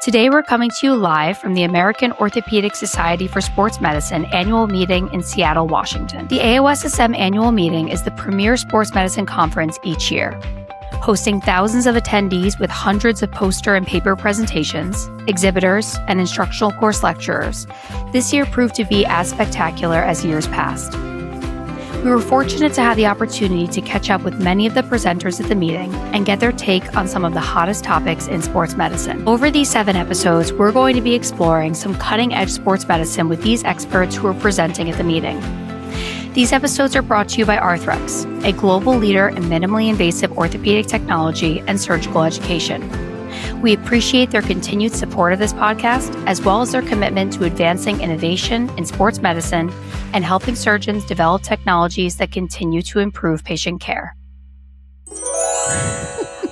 Today we're coming to you live from the American Orthopedic Society for Sports Medicine Annual Meeting in Seattle, Washington. The AOSSM Annual Meeting is the premier sports medicine conference each year, hosting thousands of attendees with hundreds of poster and paper presentations, exhibitors, and instructional course lecturers. This year proved to be as spectacular as years past. We were fortunate to have the opportunity to catch up with many of the presenters at the meeting and get their take on some of the hottest topics in sports medicine. Over these 7 episodes, we're going to be exploring some cutting-edge sports medicine with these experts who are presenting at the meeting. These episodes are brought to you by Arthrex, a global leader in minimally invasive orthopedic technology and surgical education. We appreciate their continued support of this podcast, as well as their commitment to advancing innovation in sports medicine and helping surgeons develop technologies that continue to improve patient care.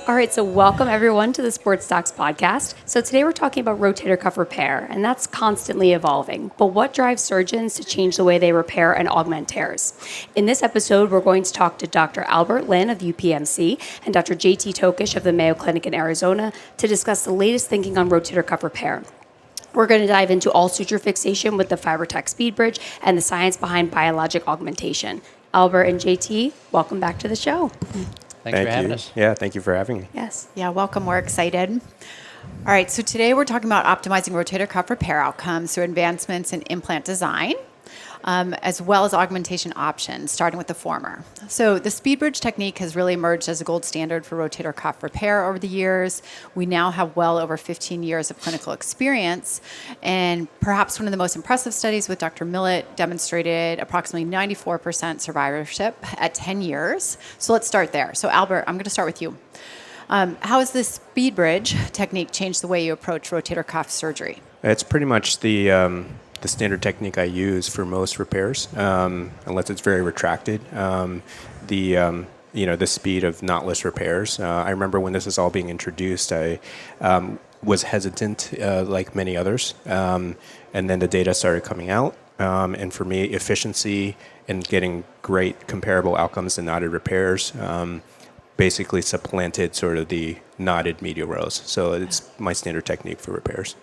All right, so welcome everyone to the Sports Docs podcast. So today we're talking about rotator cuff repair, and that's constantly evolving. But what drives surgeons to change the way they repair and augment tears? In this episode, we're going to talk to Dr. Albert Lin of UPMC and Dr. JT Tokish of the Mayo Clinic in Arizona to discuss the latest thinking on rotator cuff repair. We're going to dive into all-suture fixation with the FiberTak SpeedBridge and the science behind biologic augmentation. Albert and JT, welcome back to the show. Thanks for having us. Yeah, thank you for having me. Yes. Yeah, welcome. We're excited. All right, so today we're talking about optimizing rotator cuff repair outcomes through advancements in implant design, as well as augmentation options, starting with the former. So the SpeedBridge technique has really emerged as a gold standard for rotator cuff repair over the years. We now have well over 15 years of clinical experience, and perhaps one of the most impressive studies with Dr. Millett demonstrated approximately 94% survivorship at 10 years. So let's start there. So Albert, I'm going to start with you. How has this SpeedBridge technique changed the way you approach rotator cuff surgery? It's pretty much the standard technique I use for most repairs, unless it's very retracted. The speed of knotless repairs. I remember when this was all being introduced, I was hesitant, like many others, and then the data started coming out. And for me, efficiency and getting great comparable outcomes to knotted repairs basically supplanted sort of the knotted medial rows. So it's my standard technique for repairs.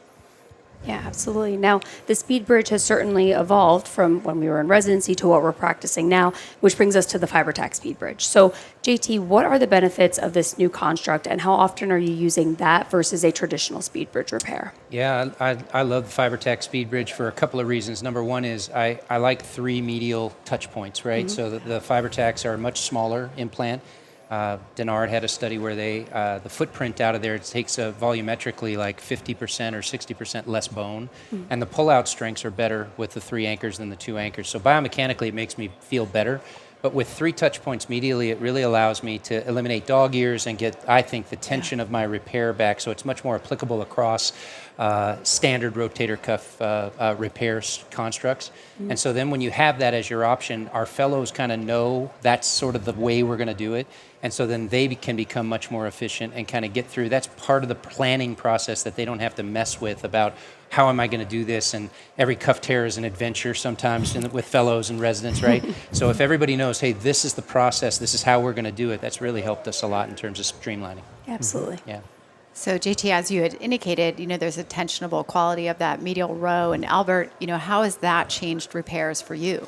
Yeah, absolutely. Now, the SpeedBridge has certainly evolved from when we were in residency to what we're practicing now, which brings us to the FiberTak SpeedBridge. So, JT, what are the benefits of this new construct, and how often are you using that versus a traditional SpeedBridge repair? Yeah, I love the FiberTak SpeedBridge for a couple of reasons. Number one is I like 3 medial touch points, right? Mm-hmm. So the FiberTaks are a much smaller implant. Denard had a study where the footprint out of there takes volumetrically like 50% or 60% less bone, and the pull-out strengths are better with the 3 anchors than the 2 anchors. So biomechanically, it makes me feel better. But with 3 touch points medially, it really allows me to eliminate dog ears and get, I think, the tension of my repair back. So it's much more applicable across standard rotator cuff repair constructs. Mm-hmm. And so then when you have that as your option, our fellows kind of know that's sort of the way we're going to do it. And so then they can become much more efficient and kind of get through. That's part of the planning process that they don't have to mess with about how am I going to do this? And every cuff tear is an adventure sometimes with fellows and residents, right? So if everybody knows, hey, this is the process, this is how we're going to do it, that's really helped us a lot in terms of streamlining. Absolutely. Mm-hmm. Yeah. So JT, as you had indicated, there's a tensionable quality of that medial row. And Albert, how has that changed repairs for you?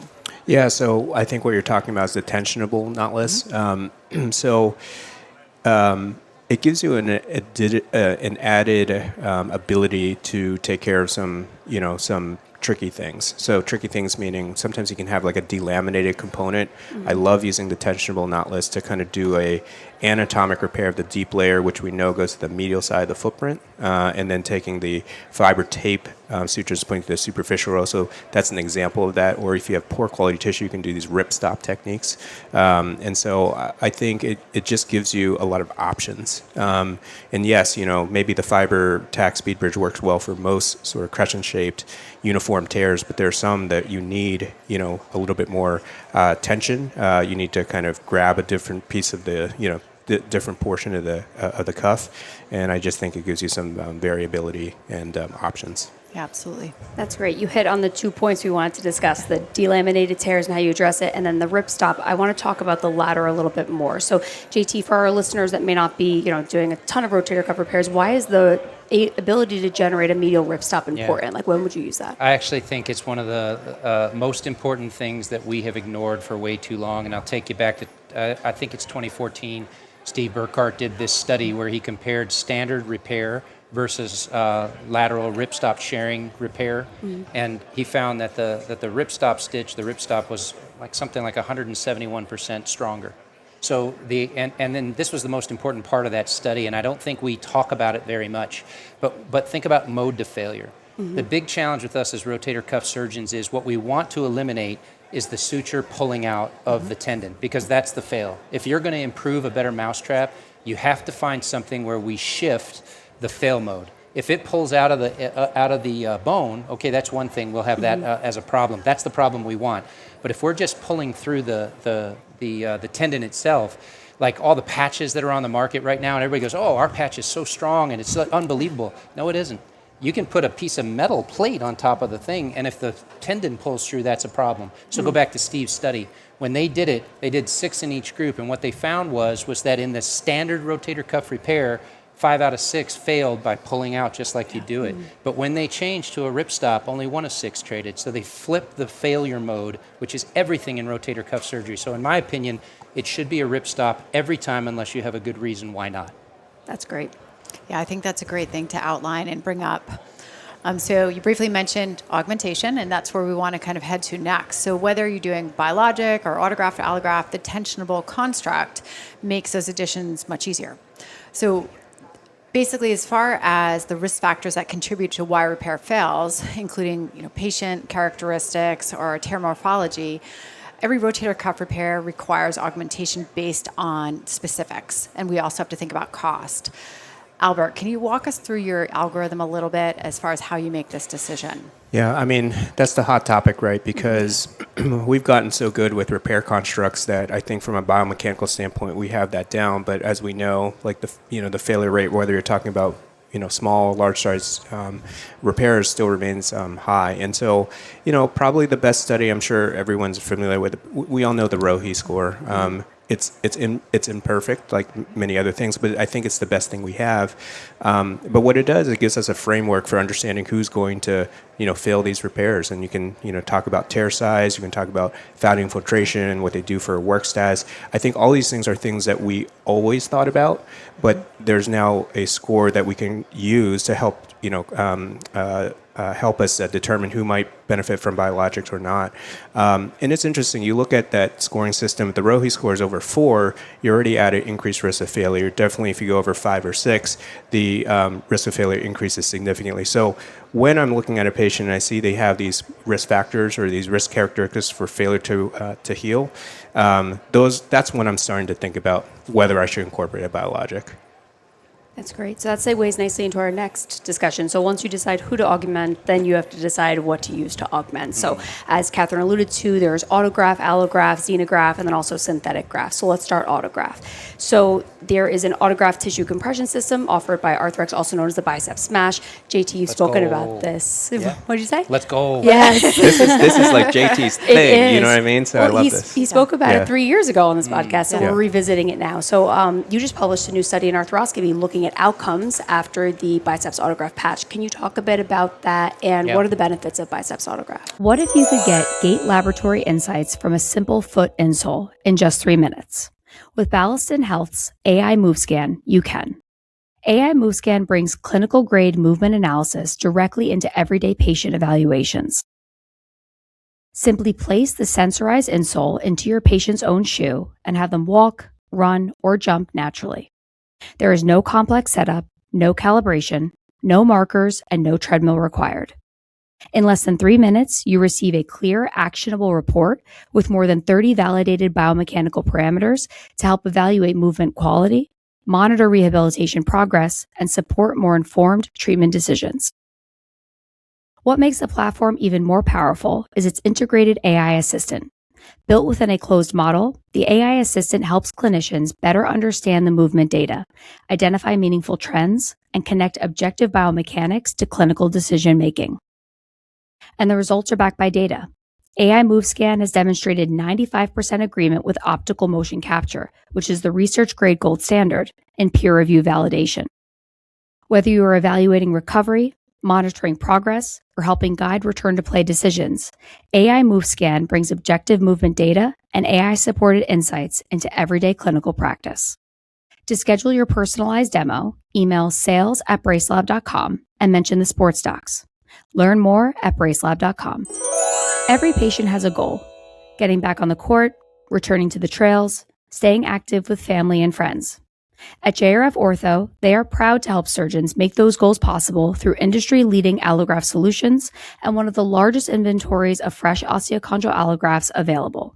Yeah, so I think what you're talking about is the tensionable knotless. Mm-hmm. It gives you an added ability to take care of some tricky things. So tricky things meaning sometimes you can have like a delaminated component. Mm-hmm. I love using the tensionable knotless to kind of do a anatomic repair of the deep layer, which we know goes to the medial side of the footprint, and then taking the fiber tape sutures pointing to the superficial row. So that's an example of that. Or if you have poor quality tissue, you can do these rip stop techniques. And so I think it just gives you a lot of options. And yes, maybe the FiberTak SpeedBridge works well for most sort of crescent-shaped uniform tears, but there are some that you need, a little bit more tension. You need to kind of grab a different piece of the different portion of the cuff, and I just think it gives you some variability and options. Yeah, absolutely. That's great. You hit on the 2 points we wanted to discuss, the delaminated tears and how you address it, and then the ripstop. I want to talk about the latter a little bit more. So, JT, for our listeners that may not be, doing a ton of rotator cuff repairs, why is the ability to generate a medial ripstop important? Like, when would you use that? I actually think it's one of the most important things that we have ignored for way too long, and I'll take you back to, I think it's 2014. Steve Burkhart did this study where he compared standard repair versus lateral ripstop sharing repair, and he found that the ripstop stitch, the ripstop was something like 171% stronger. So and then this was the most important part of that study, and I don't think we talk about it very much, but think about mode to failure. The big challenge with us as rotator cuff surgeons is what we want to eliminate is the suture pulling out of the tendon, because that's the fail. If you're going to improve a better mousetrap, you have to find something where we shift the fail mode. If it pulls out of the bone, okay, that's one thing. We'll have that as a problem. That's the problem we want. But if we're just pulling through the tendon itself, like all the patches that are on the market right now, and everybody goes, "Oh, our patch is so strong and it's unbelievable." No, it isn't. You can put a piece of metal plate on top of the thing, and if the tendon pulls through, that's a problem. So go back to Steve's study. When they did it, they did 6 in each group, and what they found was that in the standard rotator cuff repair, 5 out of 6 failed by pulling out just like you do it. But when they changed to a ripstop, only 1 of 6 traded. So they flipped the failure mode, which is everything in rotator cuff surgery. So in my opinion, it should be a ripstop every time unless you have a good reason why not. That's great. Yeah, I think that's a great thing to outline and bring up. So you briefly mentioned augmentation, and that's where we want to kind of head to next. So whether you're doing biologic or autograft or allograft, the tensionable construct makes those additions much easier. So basically, as far as the risk factors that contribute to why repair fails, including patient characteristics or tear morphology, every rotator cuff repair requires augmentation based on specifics, and we also have to think about cost. Albert, can you walk us through your algorithm a little bit as far as how you make this decision? Yeah, I mean, that's the hot topic, right? Because we've gotten so good with repair constructs that I think from a biomechanical standpoint, we have that down. But as we know, like the failure rate, whether you're talking about small, large size repairs, still remains high. And so, probably the best study, I'm sure everyone's familiar with. We all know the Rohe score. It's imperfect, like many other things, but I think it's the best thing we have. But what it does, it gives us a framework for understanding who's going to, fail these repairs. And you can, talk about tear size, you can talk about fat infiltration, what they do for work status. I think all these things are things that we always thought about, but there's now a score that we can use to help, help us determine who might benefit from biologics or not. And it's interesting, you look at that scoring system, if the Rohe score is over 4, you're already at an increased risk of failure. Definitely if you go over 5 or 6, the risk of failure increases significantly. So when I'm looking at a patient and I see they have these risk factors or these risk characteristics for failure to heal, that's when I'm starting to think about whether I should incorporate a biologic. That's great. So that segues nicely into our next discussion. So once you decide who to augment, then you have to decide what to use to augment. So as Catherine alluded to, there's autograft, allograft, xenograft, and then also synthetic graft. So let's start autograft. So there is an autograft tissue compression system offered by Arthrex, also known as the Bicep Smash. JT, you've spoken about this. Yeah. What did you say? Let's go. Yes. This is like JT's thing, you know what I mean? So I love this. He spoke about it 3 years ago on this podcast, so Yeah. we're revisiting it now. So you just published a new study in arthroscopy looking at outcomes after the biceps autograft patch. Can you talk a bit about that and what are the benefits of biceps autograft? What if you could get gait laboratory insights from a simple foot insole in just 3 minutes? With Bassett Health's AI MoveScan, you can. AI MoveScan brings clinical grade movement analysis directly into everyday patient evaluations. Simply place the sensorized insole into your patient's own shoe and have them walk, run, or jump naturally. There is no complex setup, no calibration, no markers, and no treadmill required. In less than 3 minutes, you receive a clear, actionable report with more than 30 validated biomechanical parameters to help evaluate movement quality, monitor rehabilitation progress, and support more informed treatment decisions. What makes the platform even more powerful is its integrated AI assistant. Built within a closed model, the AI assistant helps clinicians better understand the movement data, identify meaningful trends, and connect objective biomechanics to clinical decision-making. And the results are backed by data. AI MoveScan has demonstrated 95% agreement with optical motion capture, which is the research-grade gold standard in peer review validation. Whether you are evaluating recovery, monitoring progress, or helping guide return-to-play decisions, AI MoveScan brings objective movement data and AI-supported insights into everyday clinical practice. To schedule your personalized demo, email sales@bracelab.com and mention the sports docs. Learn more at bracelab.com. Every patient has a goal: getting back on the court, returning to the trails, staying active with family and friends. At JRF Ortho, they are proud to help surgeons make those goals possible through industry-leading allograft solutions and one of the largest inventories of fresh osteochondral allografts available.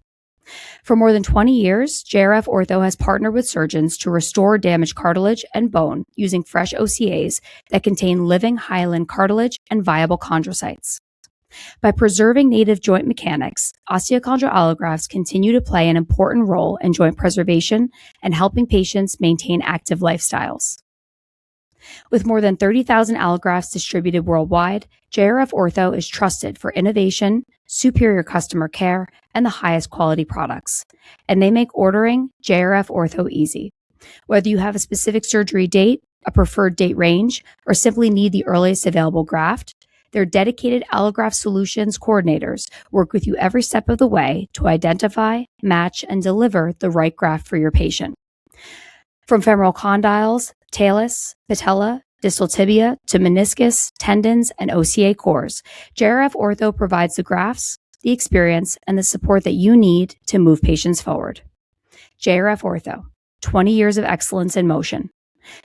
For more than 20 years, JRF Ortho has partnered with surgeons to restore damaged cartilage and bone using fresh OCAs that contain living hyaline cartilage and viable chondrocytes. By preserving native joint mechanics, osteochondral allografts continue to play an important role in joint preservation and helping patients maintain active lifestyles. With more than 30,000 allografts distributed worldwide, JRF Ortho is trusted for innovation, superior customer care, and the highest quality products. And they make ordering JRF Ortho easy. Whether you have a specific surgery date, a preferred date range, or simply need the earliest available graft, their dedicated allograft solutions coordinators work with you every step of the way to identify, match, and deliver the right graft for your patient. From femoral condyles, talus, patella, distal tibia, to meniscus, tendons, and OCA cores, JRF Ortho provides the grafts, the experience, and the support that you need to move patients forward. JRF Ortho, 20 years of excellence in motion.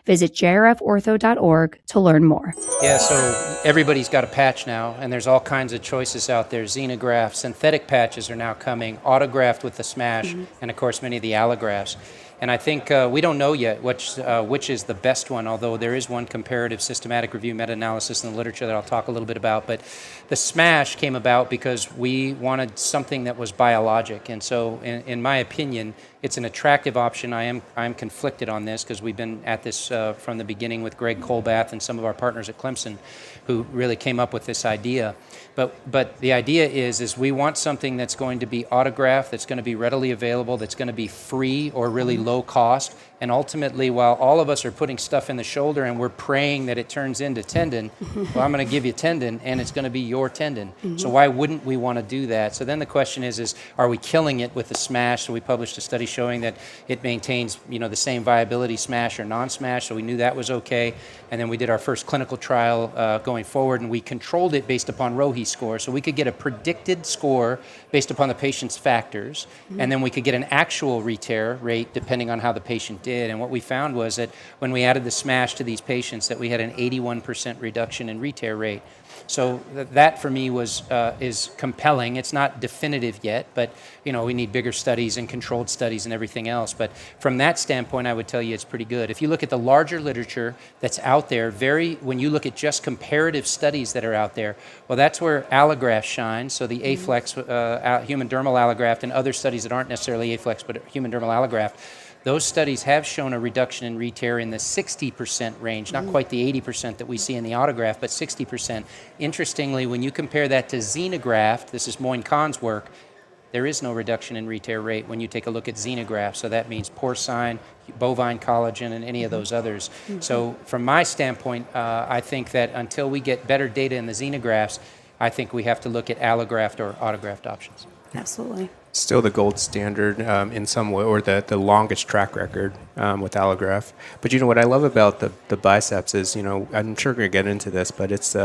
Visit jrfortho.org to learn more. Yeah, so everybody's got a patch now, and there's all kinds of choices out there. Xenograft, synthetic patches are now coming, autograft with the smash, and of course many of the allografts. And I think we don't know yet which is the best one, although there is one comparative systematic review meta-analysis in the literature that I'll talk a little bit about. But the smash came about because we wanted something that was biologic. And so in my opinion, it's an attractive option. I'm conflicted on this because we've been at this from the beginning with Greg Colbath and some of our partners at Clemson who really came up with this idea. But the idea is we want something that's going to be autographed, that's going to be readily available, that's going to be free or really low cost. And ultimately, while all of us are putting stuff in the shoulder and we're praying that it turns into tendon, well, I'm going to give you tendon and it's going to be your tendon. So why wouldn't we want to do that? So then the question is are we killing it with the smash? So we published a study showing that it maintains, the same viability, smash or non-smash. So we knew that was okay. And then we did our first clinical trial going forward, and we controlled it based upon Rohe score. So we could get a predicted score based upon the patient's factors, and then we could get an actual re-tear rate depending on how the patient did. And what we found was that when we added the smash to these patients, that we had an 81% reduction in re-tear rate. So that for me is compelling. It's not definitive yet, but we need bigger studies and controlled studies and everything else. But from that standpoint, I would tell you it's pretty good. If you look at the larger literature that's out there, when you look at just comparative studies that are out there, well, that's where allograft shines. So the AFlex human dermal allograft and other studies that aren't necessarily AFlex but human dermal allograft, those studies have shown a reduction in re-tear in the 60% range, not quite the 80% that we see in the autograft, but 60%. Interestingly, when you compare that to xenograft, this is Moin Kahn's work, there is no reduction in re-tear rate when you take a look at xenograft. So that means porcine, bovine collagen, and any of those others. So from my standpoint, I think that until we get better data in the xenografts, I think we have to look at allograft or autograft options. Absolutely. Still the gold standard in some way, or the longest track record with allograft. But what I love about the biceps is, I'm sure we're going to get into this, but it's,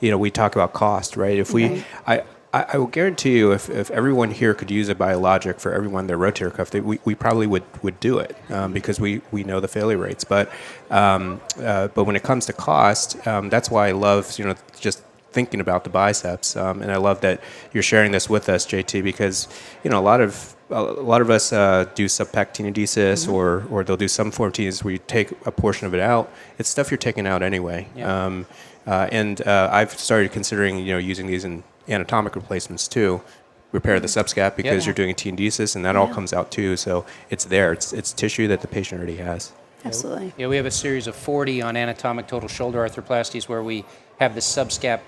we talk about cost, right? If we, I will guarantee you, if everyone here could use a biologic for everyone their rotator cuff, we probably would do it because we know the failure rates. But when it comes to cost, that's why I love, just thinking about the biceps, and I love that you're sharing this with us, JT, because a lot of us do subpec tenodesis, or they'll do some form of tenodesis where you take a portion of it out. It's stuff you're taking out anyway, and I've started considering using these in anatomic replacements too. Repair the subscap because you're doing a tenodesis, and that all comes out too. So it's there. It's tissue that the patient already has. Absolutely. Yeah, we have a series of 40 on anatomic total shoulder arthroplasties where we have the subscap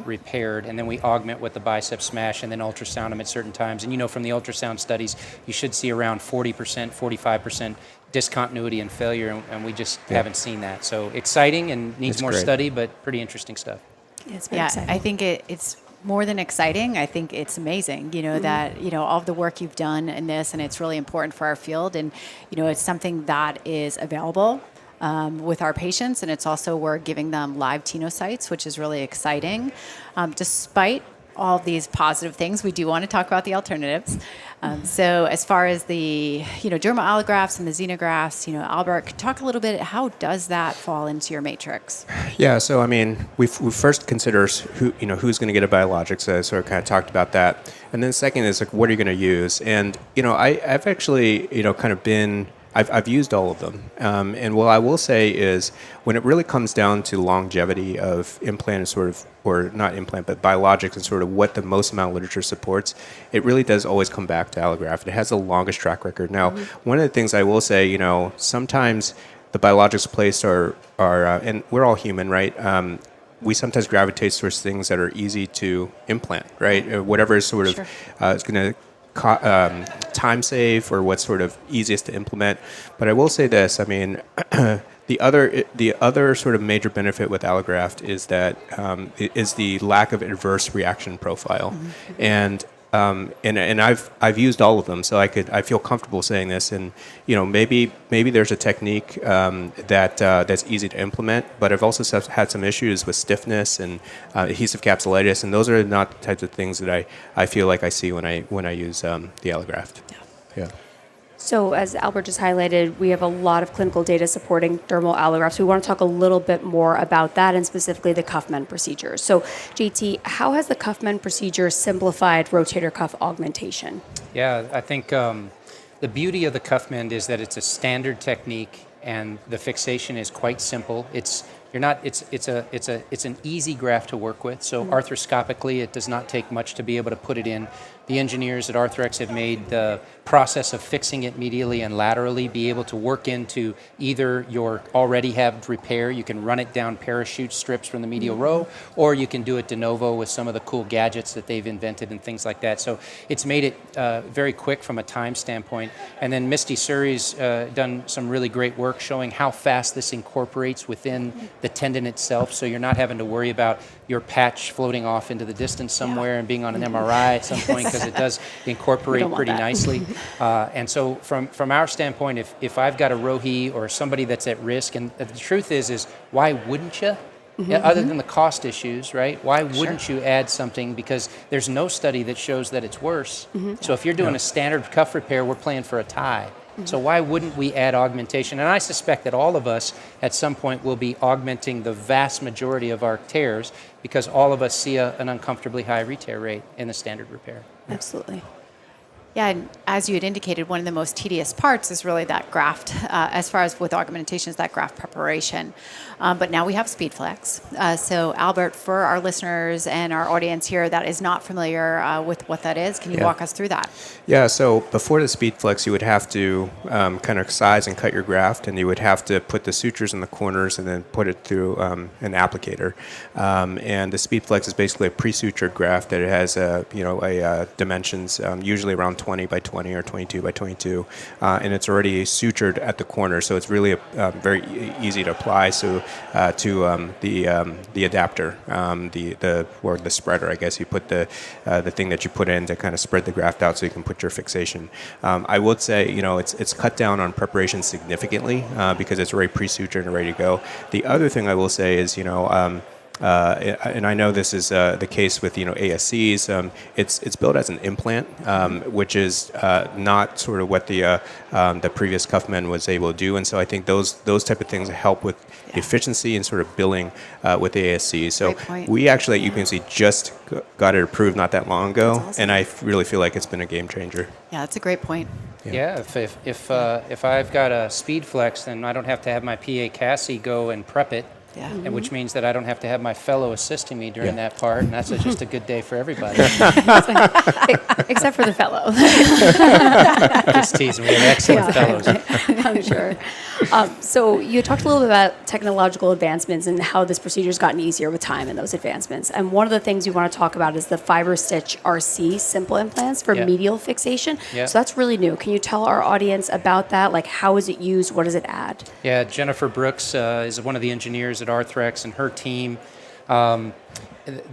repaired, and then we augment with the bicep smash and then ultrasound them at certain times. And from the ultrasound studies, you should see around 40%, 45% discontinuity and failure, and we just haven't seen that. So exciting and needs more study, but pretty interesting stuff. It's very exciting. I think it's more than exciting. I think it's amazing, that, all of the work you've done in this, and it's really important for our field. And, it's something that is available with our patients. And it's also, we're giving them live tenocytes, which is really exciting. Despite all of these positive things, we do want to talk about the alternatives. So as far as the, dermal allografts and the xenografts, Albert, talk a little bit, how does that fall into your matrix? Yeah, so I mean, we first consider who's going to get a biologic. So I sort of kind of talked about that, and then second is like, what are you going to use? And I've actually kind of been. I've used all of them, and what I will say is when it really comes down to longevity of implant and sort of, or not implant, but biologics and sort of what the most amount of literature supports, it really does always come back to Allograft. It has the longest track record. Now, one of the things I will say, sometimes the biologics placed are and we're all human, right? We sometimes gravitate towards things that are easy to implant, right? Whatever is sort of is going to time save or what's sort of easiest to implement. But I will say this, I mean, the other sort of major benefit with Allograft is that is the lack of adverse reaction profile. And I've used all of them, so I feel comfortable saying this. And maybe there's a technique that's easy to implement, but I've also had some issues with stiffness and adhesive capsulitis, and those are not the types of things that I feel like I see when I use the Allograft. Yeah. So as Albert just highlighted, we have a lot of clinical data supporting dermal allografts. We want to talk a little bit more about that and specifically the cuff mend procedure. So JT, how has the cuff mend procedure simplified rotator cuff augmentation? Yeah, I think the beauty of the cuff mend is that it's a standard technique and the fixation is quite simple. It's an easy graft to work with. So arthroscopically, it does not take much to be able to put it in. The engineers at Arthrex have made the process of fixing it medially and laterally be able to work into either your already have repair, you can run it down parachute strips from the medial row, or you can do it de novo with some of the cool gadgets that they've invented and things like that. So it's made it very quick from a time standpoint. And then Misty Suri's done some really great work showing how fast this incorporates within the tendon itself, so you're not having to worry about your patch floating off into the distance somewhere and being on an MRI at some point, because it does incorporate pretty nicely. And so from our standpoint, if I've got a Rohi or somebody that's at risk, and the truth is why wouldn't you? Other than the cost issues, right? Why wouldn't you add something? Because there's no study that shows that it's worse. So if you're doing a standard cuff repair, we're playing for a tie. So why wouldn't we add augmentation? And I suspect that all of us at some point will be augmenting the vast majority of our tears, because all of us see an uncomfortably high re-tear rate in the standard repair. Absolutely. Yeah, and as you had indicated, one of the most tedious parts is really that graft, as far as with augmentation, is that graft preparation. But now we have SpeedFlex. So Albert, for our listeners and our audience here that is not familiar with what that is, can you walk us through that? Yeah, so before the SpeedFlex, you would have to kind of size and cut your graft, and you would have to put the sutures in the corners and then put it through an applicator. And the SpeedFlex is basically a pre-sutured graft that it has dimensions, usually around 20 by 20 or 22 by 22, and it's already sutured at the corner, so it's really very easy to apply. So to the adapter, the spreader, I guess you put the thing that you put in to kind of spread the graft out, so you can put your fixation. I would say it's cut down on preparation significantly because it's already pre-sutured and ready to go. The other thing I will say is and I know this is the case with ASCs. It's built as an implant, which is not sort of what the previous Cuffman was able to do, and so I think those type of things help with efficiency and sort of billing with the ASCs. So we actually at UPMC just got it approved not that long ago, and I really feel like it's been a game changer. Yeah, that's a great point. Yeah, if I've got a SpeedFlex, then I don't have to have my PA Cassie go and prep it. Yeah. and which means that I don't have to have my fellow assisting me during that part, and that's just a good day for everybody. Except for the fellow. Just teasing, we have excellent fellows. I'm sure. So you talked a little bit about technological advancements and how this procedure's gotten easier with time and those advancements. And one of the things we want to talk about is the FiberStitch RC simple implants for medial fixation. Yeah. So that's really new. Can you tell our audience about that? Like, how is it used? What does it add? Yeah, Jennifer Brooks is one of the engineers at Arthrex, and her team,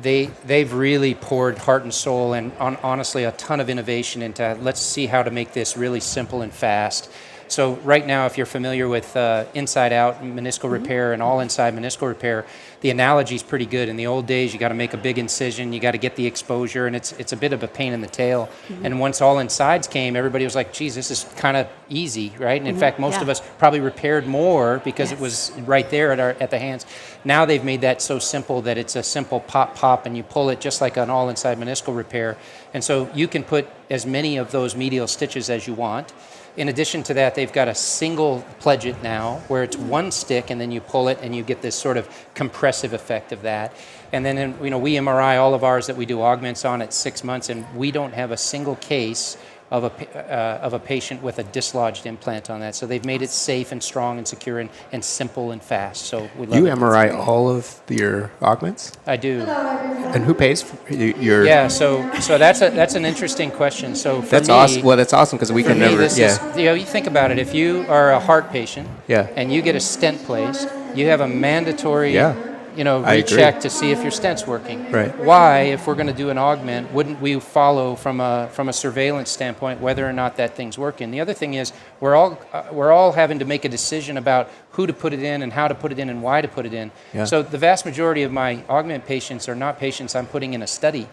they've really poured heart and soul and honestly a ton of innovation into let's see how to make this really simple and fast. So right now, if you're familiar with inside-out meniscal repair and all-inside meniscal repair, the analogy is pretty good. In the old days, you got to make a big incision, you got to get the exposure, and it's a bit of a pain in the tail. And once all insides came, everybody was like, geez, this is kind of easy, right? And in fact, most of us probably repaired more because it was right there at the hands. Now they've made that so simple that it's a simple pop, and you pull it just like an all-inside meniscal repair. And so you can put as many of those medial stitches as you want. In addition to that, they've got a single pledget now where it's one stick and then you pull it and you get this sort of compressive effect of that. And then, we MRI all of ours that we do augments on at 6 months, and we don't have a single case of a patient with a dislodged implant on that. So they've made it safe and strong and secure and simple and fast. So we love it. You MRI all of your augments? I do. And who pays for your? Yeah, so that's an interesting question. So for That's me, awesome. Well, that's awesome because we can never. You think about it. If you are a heart patient, Yeah. and you get a stent placed, you have a mandatory, I agree. recheck to see if your stent's working. Right. Why, if we're going to do an augment, wouldn't we follow from a surveillance standpoint whether or not that thing's working? The other thing is we're all having to make a decision about who to put it in and how to put it in and why to put it in. Yeah. So the vast majority of my augment patients are not patients I'm putting in a study.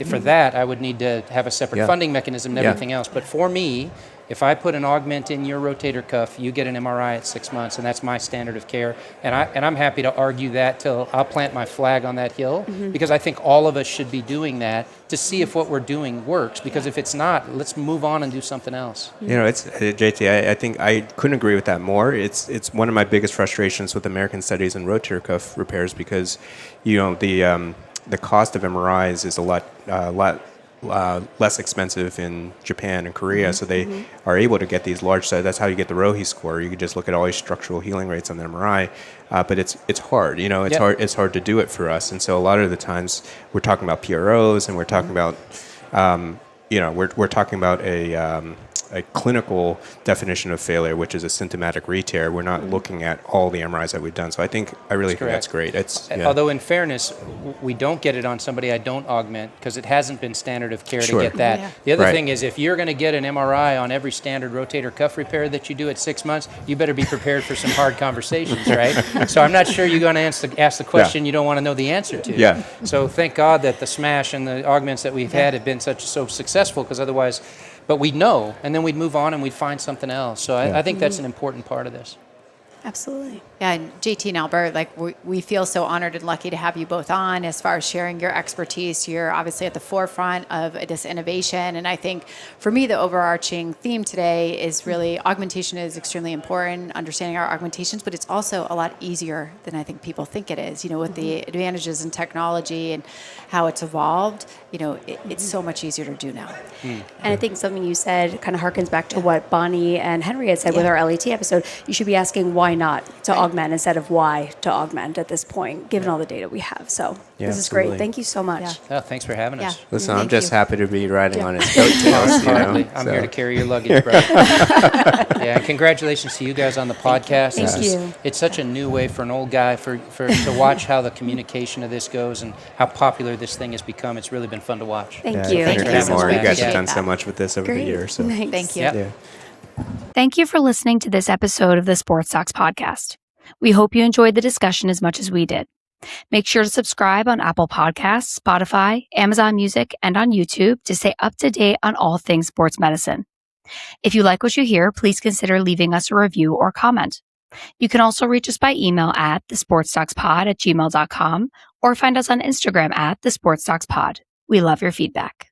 For that, I would need to have a separate funding mechanism and everything else. But for me, if I put an augment in your rotator cuff, you get an MRI at 6 months, and that's my standard of care. And I'm happy to argue that till I'll plant my flag on that hill, because I think all of us should be doing that to see if what we're doing works. Because if it's not, let's move on and do something else. It's JT. I think I couldn't agree with that more. It's one of my biggest frustrations with American studies in rotator cuff repairs because, the cost of MRIs is a lot less expensive in Japan and Korea, so they are able to get these large studies. That's how you get the Rohe score. You can just look at all these structural healing rates on the MRI, but it's hard. It's hard to do it for us, and so a lot of the times we're talking about PROs and we're talking about we're talking about a clinical definition of failure, which is a symptomatic re-tear. We're not looking at all the MRIs that we've done. So I really think that's great. Although in fairness, we don't get it on somebody I don't augment because it hasn't been standard of care to get that. Yeah. The other thing is if you're going to get an MRI on every standard rotator cuff repair that you do at 6 months, you better be prepared for some hard conversations, right? So I'm not sure you're going to ask the question you don't want to know the answer to. Yeah. So thank God that the smash and the augments that we've had have been so successful, because otherwise, but we'd know, and then we'd move on and we'd find something else. So I think that's an important part of this. Absolutely. Yeah, and JT and Albert, we feel so honored and lucky to have you both on as far as sharing your expertise. You're obviously at the forefront of this innovation. And I think for me, the overarching theme today is really augmentation is extremely important, understanding our augmentations, but it's also a lot easier than I think people think it is. With the advantages in technology and how it's evolved, it's so much easier to do now. And I think something you said kind of harkens back to what Bonnie and Henry had said with our LET episode. You should be asking why not to augment instead of why to augment at this point, given all the data we have. So this is great. Thank you so much. Yeah. Oh, thanks for having us. Listen, I'm just happy to be riding on his coattails. I'm here to carry your luggage, brother. And congratulations to you guys on the podcast. Thank you. It's such a new way for an old guy to watch how the communication of this goes and how popular this thing has become. It's really been fun to watch. Thank you. Thank you You so much. guys have Appreciate done that. so much with this over the years. So. Thanks. Thank you. Yep. Yeah. Thank you for listening to this episode of the Sports Docs podcast. We hope you enjoyed the discussion as much as we did. Make sure to subscribe on Apple Podcasts, Spotify, Amazon Music, and on YouTube to stay up to date on all things sports medicine. If you like what you hear, please consider leaving us a review or comment. You can also reach us by email at thesportsdocspod@gmail.com or find us on Instagram at thesportsdocspod. We love your feedback.